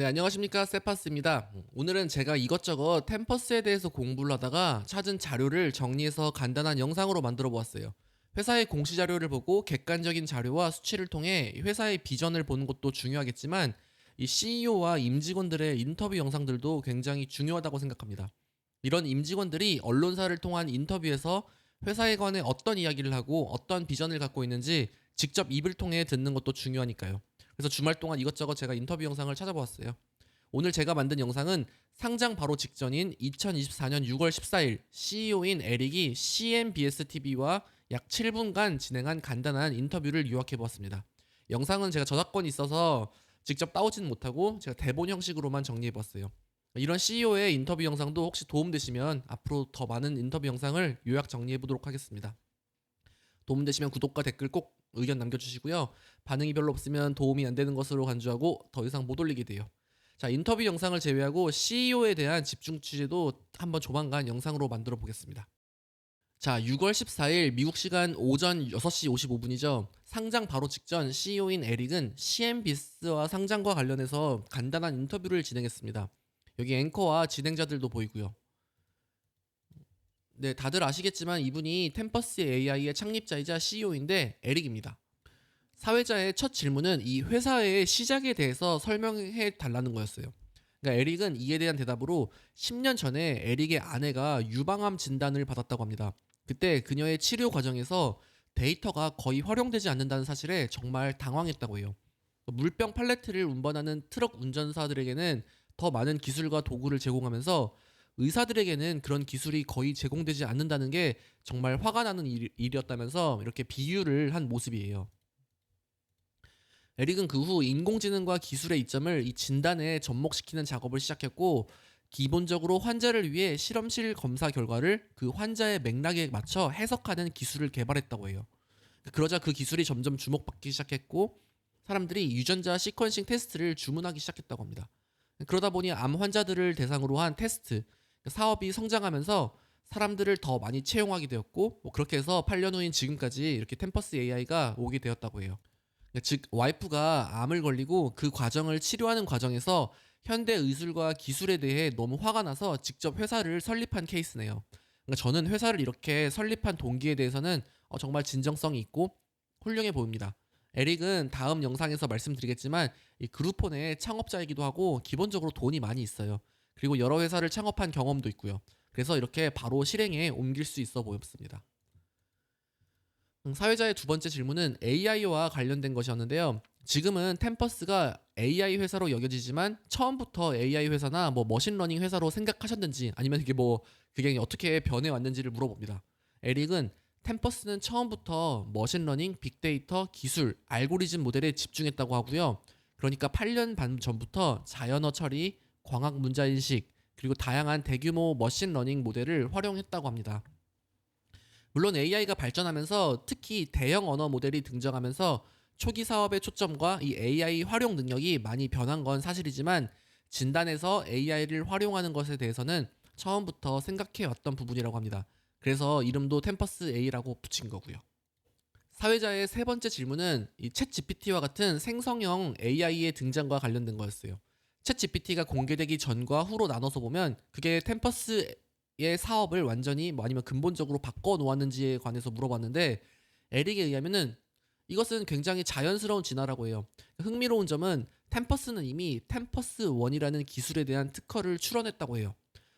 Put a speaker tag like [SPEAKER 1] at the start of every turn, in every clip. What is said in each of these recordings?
[SPEAKER 1] 네, 안녕하십니까. 세파스입니다. 오늘은 제가 이것저것 템퍼스에 대해서 공부를 하다가 찾은 자료를 정리해서 간단한 영상으로 만들어 보았어요. 회사의 공시 자료를 보고 객관적인 자료와 수치를 통해 회사의 비전을 보는 것도 중요하겠지만 이 CEO와 임직원들의 인터뷰 영상들도 굉장히 중요하다고 생각합니다. 이런 임직원들이 언론사를 통한 인터뷰에서 회사에 관해 어떤 이야기를 하고 어떤 비전을 갖고 있는지 직접 입을 통해 듣는 것도 중요하니까요. 그래서 주말 동안 이것저것 제가 인터뷰 영상을 찾아보았어요. 오늘 제가 만든 영상은 상장 바로 직전인 2024년 6월 14일 CEO인 에릭이 CNBS TV와 약 7분간 진행한 간단한 인터뷰를 요약해 보았습니다. 영상은 제가 저작권이 있어서 직접 따오지는 못하고 제가 대본 형식으로만 정리해 보았어요. 이런 CEO의 인터뷰 영상도 혹시 도움되시면 앞으로 더 많은 인터뷰 영상을 요약 정리해 보도록 하겠습니다. 도움되시면 구독과 댓글 꼭 의견 남겨주시고요. 반응이 별로 없으면 도움이 안 되는 것으로 간주하고 더 이상 못 올리게 돼요. 자, 인터뷰 영상을 제외하고 CEO에 대한 집중 취재도 한번 조만간 영상으로 만들어 보겠습니다. 자, 6월 14일 미국 시간 오전 6시 55분이죠. 상장 바로 직전 CEO인 에릭은 CNBC와 상장과 관련해서 간단한 인터뷰를 진행했습니다. 여기 앵커와 진행자들도 보이고요. 네, 다들 아시겠지만 이분이 템퍼스 AI의 창립자이자 CEO인데 에릭입니다. 사회자의 첫 질문은 이 회사의 시작에 대해서 설명해 달라는 거였어요. 그러니까 에릭은 이에 대한 대답으로 10년 전에 에릭의 아내가 유방암 진단을 받았다고 합니다. 그때 그녀의 치료 과정에서 데이터가 거의 활용되지 않는다는 사실에 정말 당황했다고 해요. 물병 팔레트를 운반하는 트럭 운전사들에게는 더 많은 기술과 도구를 제공하면서 의사들에게는 그런 기술이 거의 제공되지 않는다는 게 정말 화가 나는 일이었다면서 이렇게 비유를 한 모습이에요. 에릭은 그 후 인공지능과 기술의 이점을 이 진단에 접목시키는 작업을 시작했고, 기본적으로 환자를 위해 실험실 검사 결과를 그 환자의 맥락에 맞춰 해석하는 기술을 개발했다고 해요. 그러자 그 기술이 점점 주목받기 시작했고, 사람들이 유전자 시퀀싱 테스트를 주문하기 시작했다고 합니다. 그러다 보니 암 환자들을 대상으로 한 테스트 사업이 성장하면서 사람들을 더 많이 채용하게 되었고, 그렇게 해서 8년 후인 지금까지 이렇게 템퍼스 AI가 오게 되었다고 해요. 즉 와이프가 암을 걸리고 그 과정을 치료하는 과정에서 현대 의술과 기술에 대해 너무 화가 나서 직접 회사를 설립한 케이스네요. 그러니까 저는 회사를 이렇게 설립한 동기에 대해서는 정말 진정성이 있고 훌륭해 보입니다. 에릭은 다음 영상에서 말씀드리겠지만 이 그룹폰의 창업자이기도 하고 기본적으로 돈이 많이 있어요. 그리고 여러 회사를 창업한 경험도 있고요. 그래서 이렇게 바로 실행에 옮길 수 있어 보였습니다. 사회자의 두 번째 질문은 AI와 관련된 것이었는데요. 지금은 템퍼스가 AI 회사로 여겨지지만 처음부터 AI 회사나 뭐 머신러닝 회사로 생각하셨는지 아니면 이게 뭐 그게 어떻게 변해왔는지를 물어봅니다. 에릭은 템퍼스는 처음부터 머신러닝, 빅데이터, 기술, 알고리즘 모델에 집중했다고 하고요. 그러니까 8년 반 전부터 자연어 처리, 광학 문자인식, 그리고 다양한 대규모 머신러닝 모델을 활용했다고 합니다. 물론 AI가 발전하면서 특히 대형 언어 모델이 등장하면서 초기 사업의 초점과 이 AI 활용 능력이 많이 변한 건 사실이지만 진단에서 AI를 활용하는 것에 대해서는 처음부터 생각해 왔던 부분이라고 합니다. 그래서 이름도 템퍼스 A라고 붙인 거고요. 사회자의 세 번째 질문은 이 챗 GPT와 같은 생성형 AI의 등장과 관련된 거였어요. 챗 GPT가 공개되기 전과 후로 나눠서 보면 그게 템퍼스의 사업을 완전히 뭐 아니면 근본적으로 바꿔 놓았는지에 관해서 물어봤는데 에릭에 의하면은 이것은 굉장히 자연스러운 진화라고 해요. 흥미로운 점은 템퍼스는 이미 템퍼스 1이라는 기술에 대한 특허를 출원했다고 해요.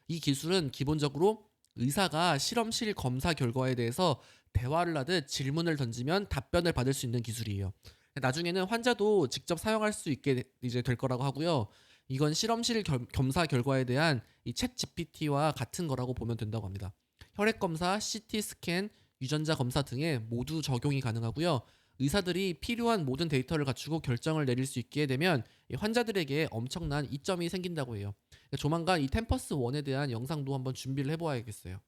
[SPEAKER 1] 이 기술은 기본적으로 의사가 실험실 검사 결과에 대해서 대화를 하듯 질문을 던지면 답변을 받을 수 있는 기술이에요. 나중에는 환자도 직접 사용할 수 있게 이제 될 거라고 하고요. 이건 실험실 검사 결과에 대한 이 챗 GPT와 같은 거라고 보면 된다고 합니다. 혈액 검사, CT 스캔, 유전자 검사 등에 모두 적용이 가능하고요. 의사들이 필요한 모든 데이터를 갖추고 결정을 내릴 수 있게 되면 환자들에게 엄청난 이점이 생긴다고 해요. 조만간 이 템퍼스 1에 대한 영상도 한번 준비를 해보아야겠어요.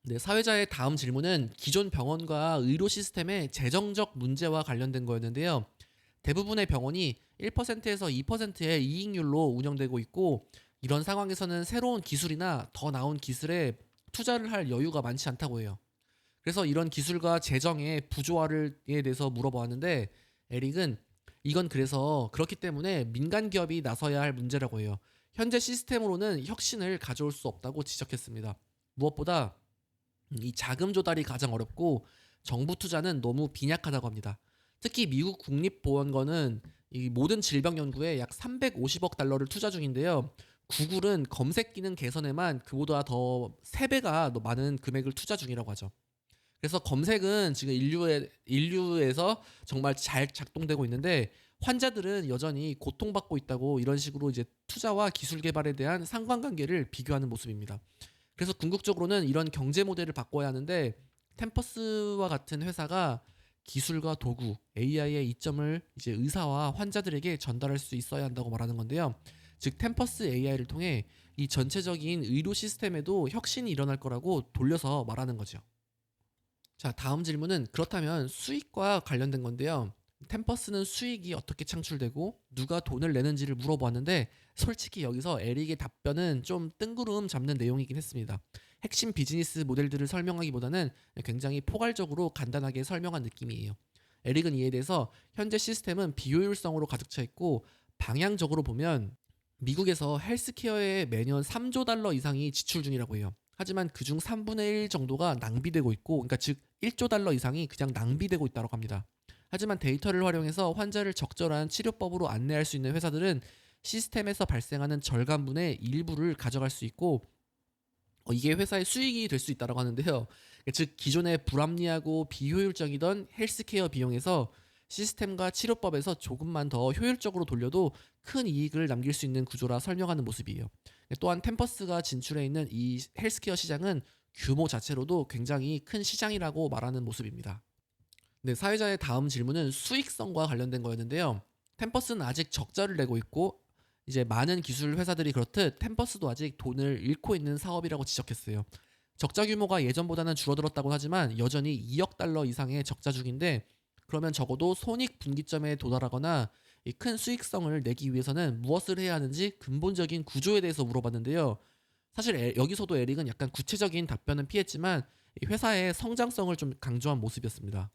[SPEAKER 1] 네, 사회자의 다음 질문은 기존 병원과 의료 시스템의 재정적 문제와 관련된 거였는데요. 대부분의 병원이 1%에서 2%의 이익률로 운영되고 있고 이런 상황에서는 새로운 기술이나 더 나은 기술에 투자를 할 여유가 많지 않다고 해요. 그래서 이런 기술과 재정의 부조화에 대해서 물어보았는데 에릭은 이건 그래서 그렇기 때문에 민간 기업이 나서야 할 문제라고 해요. 현재 시스템으로는 혁신을 가져올 수 없다고 지적했습니다. 무엇보다 이 자금 조달이 가장 어렵고 정부 투자는 너무 빈약하다고 합니다. 특히 미국 국립보건원은 이 모든 질병 연구에 약 350억 달러를 투자 중인데요. 구글은 검색 기능 개선에만 그보다 더 3배가 더 많은 금액을 투자 중이라고 하죠. 그래서 검색은 지금 인류에서 정말 잘 작동되고 있는데 환자들은 여전히 고통받고 있다고 이런 식으로 이제 투자와 기술 개발에 대한 상관관계를 비교하는 모습입니다. 그래서 궁극적으로는 이런 경제 모델을 바꿔야 하는데 템퍼스와 같은 회사가 기술과 도구, AI의 이점을 이제 의사와 환자들에게 전달할 수 있어야 한다고 말하는 건데요. 즉 템퍼스 AI를 통해 이 전체적인 의료 시스템에도 혁신이 일어날 거라고 돌려서 말하는 거죠. 자, 다음 질문은 그렇다면 수익과 관련된 건데요. 템퍼스는 수익이 어떻게 창출되고 누가 돈을 내는지를 물어보았는데 솔직히 여기서 에릭의 답변은 좀 뜬구름 잡는 내용이긴 했습니다. 핵심 비즈니스 모델들을 설명하기보다는 굉장히 포괄적으로 간단하게 설명한 느낌이에요. 에릭은 이에 대해서 현재 시스템은 비효율성으로 가득 차 있고 방향적으로 보면 미국에서 헬스케어에 매년 3조 달러 이상이 지출 중이라고 해요. 하지만 그중 3분의 1 정도가 낭비되고 있고, 그러니까 즉 1조 달러 이상이 그냥 낭비되고 있다고 합니다. 하지만 데이터를 활용해서 환자를 적절한 치료법으로 안내할 수 있는 회사들은 시스템에서 발생하는 절감분의 일부를 가져갈 수 있고, 이게 회사의 수익이 될 수 있다고 하는데요. 즉 기존의 불합리하고 비효율적이던 헬스케어 비용에서 시스템과 치료법에서 조금만 더 효율적으로 돌려도 큰 이익을 남길 수 있는 구조라 설명하는 모습이에요. 또한 템퍼스가 진출해 있는 이 헬스케어 시장은 규모 자체로도 굉장히 큰 시장이라고 말하는 모습입니다. 네, 사회자의 다음 질문은 수익성과 관련된 거였는데요. 템퍼스는 아직 적자를 내고 있고 이제 많은 기술 회사들이 그렇듯 템퍼스도 아직 돈을 잃고 있는 사업이라고 지적했어요. 적자 규모가 예전보다는 줄어들었다고 하지만 여전히 2억 달러 이상의 적자 중인데 그러면 적어도 손익 분기점에 도달하거나 이 큰 수익성을 내기 위해서는 무엇을 해야 하는지 근본적인 구조에 대해서 물어봤는데요. 사실 여기서도 에릭은 약간 구체적인 답변은 피했지만 이 회사의 성장성을 좀 강조한 모습이었습니다.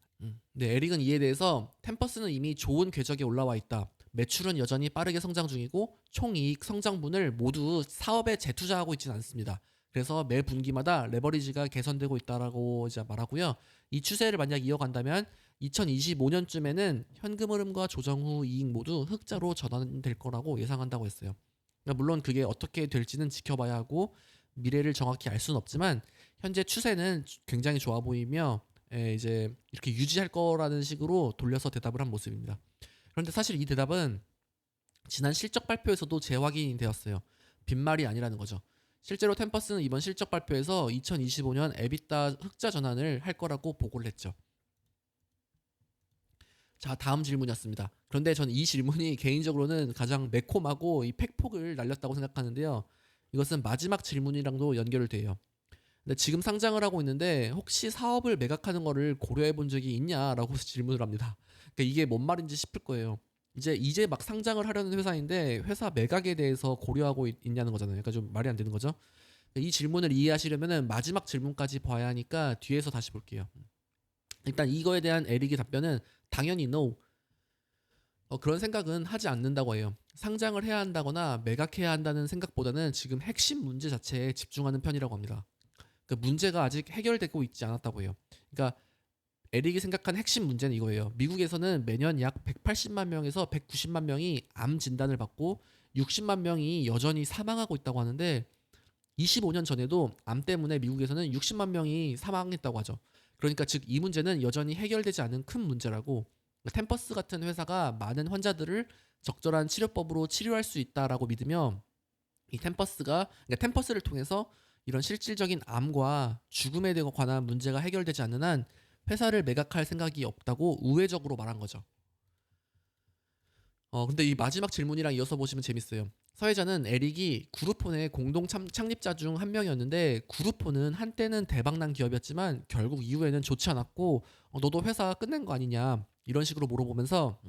[SPEAKER 1] 네, 에릭은 이에 대해서 템퍼스는 이미 좋은 궤적에 올라와 있다. 매출은 여전히 빠르게 성장 중이고 총이익 성장분을 모두 사업에 재투자하고 있지는 않습니다. 그래서 매 분기마다 레버리지가 개선되고 있다라고 이제 말하고요. 이 추세를 만약 이어간다면 2025년쯤에는 현금 흐름과 조정 후 이익 모두 흑자로 전환될 거라고 예상한다고 했어요. 그러니까 물론 그게 어떻게 될지는 지켜봐야 하고 미래를 정확히 알 수는 없지만 현재 추세는 굉장히 좋아 보이며 이제 이렇게 유지할 거라는 식으로 돌려서 대답을 한 모습입니다. 그런데 사실 이 대답은 지난 실적 발표에서도 재확인이 되었어요. 빈말이 아니라는 거죠. 실제로 템퍼스는 이번 실적 발표에서 2025년 에비타 흑자 전환을 할 거라고 보고를 했죠. 자, 다음 질문이었습니다. 그런데 전 이 질문이 개인적으로는 가장 매콤하고 이 팩폭을 날렸다고 생각하는데요. 이것은 마지막 질문이랑도 연결돼요. 근데 지금 상장을 하고 있는데 혹시 사업을 매각하는 거를 고려해 본 적이 있냐라고 질문을 합니다. 그러니까 이게 뭔 말인지 싶을 거예요. 이제 막 상장을 하려는 회사인데 회사 매각에 대해서 고려하고 있냐는 거잖아요. 그러니까 좀 말이 안 되는 거죠. 이 질문을 이해하시려면은 마지막 질문까지 봐야 하니까 뒤에서 다시 볼게요. 일단 이거에 대한 에릭의 답변은 당연히 no. 그런 생각은 하지 않는다고 해요. 상장을 해야 한다거나 매각해야 한다는 생각보다는 지금 핵심 문제 자체에 집중하는 편이라고 합니다. 그 문제가 아직 해결되고 있지 않았다고 해요. 그러니까 에릭이 생각한 핵심 문제는 이거예요. 미국에서는 매년 약 180만 명에서 190만 명이 암 진단을 받고 60만 명이 여전히 사망하고 있다고 하는데 25년 전에도 암 때문에 미국에서는 60만 명이 사망했다고 하죠. 그러니까 즉 이 문제는 여전히 해결되지 않은 큰 문제라고 템퍼스 같은 회사가 많은 환자들을 적절한 치료법으로 치료할 수 있다라고 믿으며 이 그러니까 템퍼스를 통해서 이런 실질적인 암과 죽음에 관한 문제가 해결되지 않는 한 회사를 매각할 생각이 없다고 우회적으로 말한 거죠. 근데 이 마지막 질문이랑 이어서 보시면 재밌어요. 사회자는 에릭이 그룹폰의 공동 창립자 중 한 명이었는데 그룹폰은 한때는 대박난 기업이었지만 결국 이후에는 좋지 않았고 너도 회사 끝낸 거 아니냐 이런 식으로 물어보면서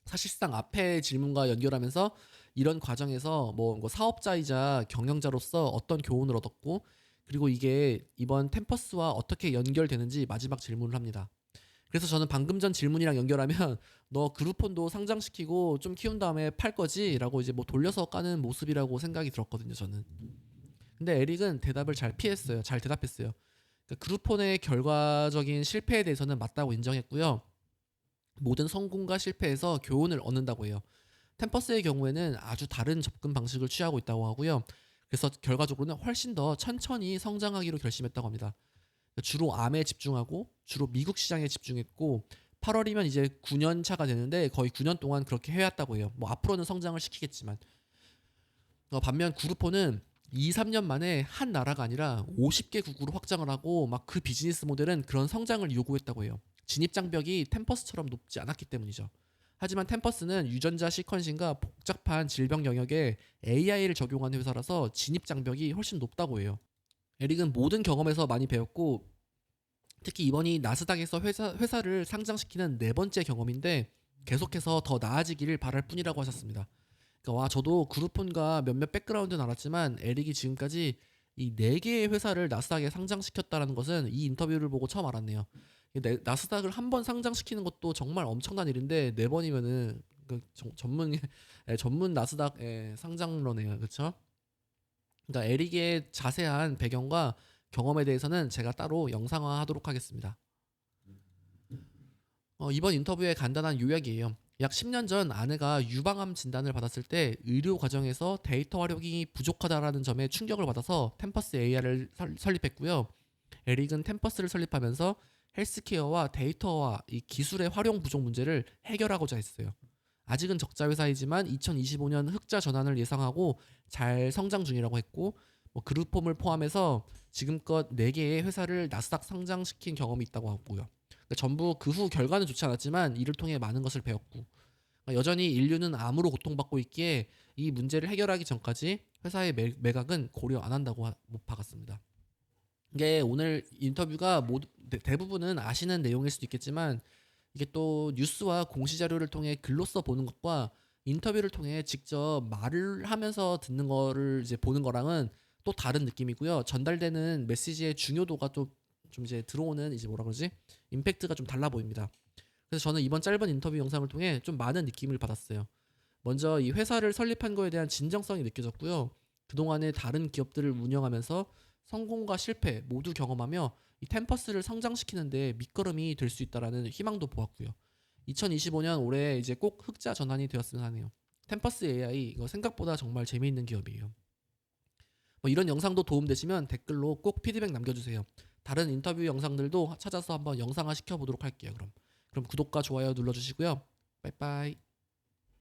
[SPEAKER 1] 사실상 앞에 질문과 연결하면서 이런 과정에서 뭐 사업자이자 경영자로서 어떤 교훈을 얻었고 그리고 이게 이번 템퍼스와 어떻게 연결되는지 마지막 질문을 합니다. 그래서 저는 방금 전 질문이랑 연결하면 너 그룹폰도 상장시키고 좀 키운 다음에 팔 거지?라고 이제 뭐 돌려서 까는 모습이라고 생각이 들었거든요, 저는. 근데 에릭은 대답을 잘 피했어요. 잘 대답했어요. 그러니까 그룹폰의 결과적인 실패에 대해서는 맞다고 인정했고요. 모든 성공과 실패에서 교훈을 얻는다고 해요. 템퍼스의 경우에는 아주 다른 접근 방식을 취하고 있다고 하고요. 그래서 결과적으로는 훨씬 더 천천히 성장하기로 결심했다고 합니다. 주로 암에 집중하고 주로 미국 시장에 집중했고 8월이면 이제 9년 차가 되는데 거의 9년 동안 그렇게 해왔다고 해요. 뭐 앞으로는 성장을 시키겠지만 반면 그룹폰은 2, 3년 만에 한 나라가 아니라 50개국으로 확장을 하고 막 그 비즈니스 모델은 그런 성장을 요구했다고 해요. 진입 장벽이 템퍼스처럼 높지 않았기 때문이죠. 하지만 템퍼스는 유전자 시퀀싱과 복잡한 질병 영역에 AI를 적용한 회사라서 진입 장벽이 훨씬 높다고 해요. 에릭은 모든 경험에서 많이 배웠고 특히 이번이 나스닥에서 회사를 상장시키는 네 번째 경험인데 계속해서 더 나아지기를 바랄 뿐이라고 하셨습니다. 그러니까 와 저도 그룹폰과 몇몇 백그라운드는 알았지만 에릭이 지금까지 이 네 개의 회사를 나스닥에 상장시켰다는 것은 이 인터뷰를 보고 처음 알았네요. 나스닥을 한 번 상장시키는 것도 정말 엄청난 일인데 네 번이면은 그 전문 전문 나스닥 상장러네요, 그렇죠? 그러니까 에릭의 자세한 배경과 경험에 대해서는 제가 따로 영상화하도록 하겠습니다. 이번 인터뷰의 간단한 요약이에요. 약 10년 전 아내가 유방암 진단을 받았을 때 의료 과정에서 데이터 활용이 부족하다라는 점에 충격을 받아서 템퍼스 AI를 설립했고요. 에릭은 템퍼스를 설립하면서 헬스케어와 데이터와 이 기술의 활용 부족 문제를 해결하고자 했어요. 아직은 적자 회사이지만 2025년 흑자 전환을 예상하고 잘 성장 중이라고 했고 뭐 그룹홈을 포함해서 지금껏 4개의 회사를 나스닥 상장시킨 경험이 있다고 하고요. 그러니까 전부 그 후 결과는 좋지 않았지만 이를 통해 많은 것을 배웠고 그러니까 여전히 인류는 암으로 고통받고 있기에 이 문제를 해결하기 전까지 회사의 매각은 고려 안 한다고 못 박았습니다. 이게 오늘 인터뷰가 대부분은 아시는 내용일 수도 있겠지만 이게 또 뉴스와 공시 자료를 통해 글로써 보는 것과 인터뷰를 통해 직접 말을 하면서 듣는 거를 이제 보는 거랑은 또 다른 느낌이고요. 전달되는 메시지의 중요도가 좀 이제 들어오는 이제 뭐라 그러지? 임팩트가 좀 달라 보입니다. 그래서 저는 이번 짧은 인터뷰 영상을 통해 좀 많은 느낌을 받았어요. 먼저 이 회사를 설립한 거에 대한 진정성이 느껴졌고요. 그동안의 다른 기업들을 운영하면서 성공과 실패 모두 경험하며 이 템퍼스를 성장시키는데 밑거름이 될 수 있다라는 희망도 보았고요. 2025년 올해 이제 꼭 흑자 전환이 되었으면 하네요. 템퍼스 AI 이거 생각보다 정말 재미있는 기업이에요. 뭐 이런 영상도 도움되시면 댓글로 꼭 피드백 남겨주세요. 다른 인터뷰 영상들도 찾아서 한번 영상화 시켜보도록 할게요. 그럼 구독과 좋아요 눌러주시고요. 빠이빠이.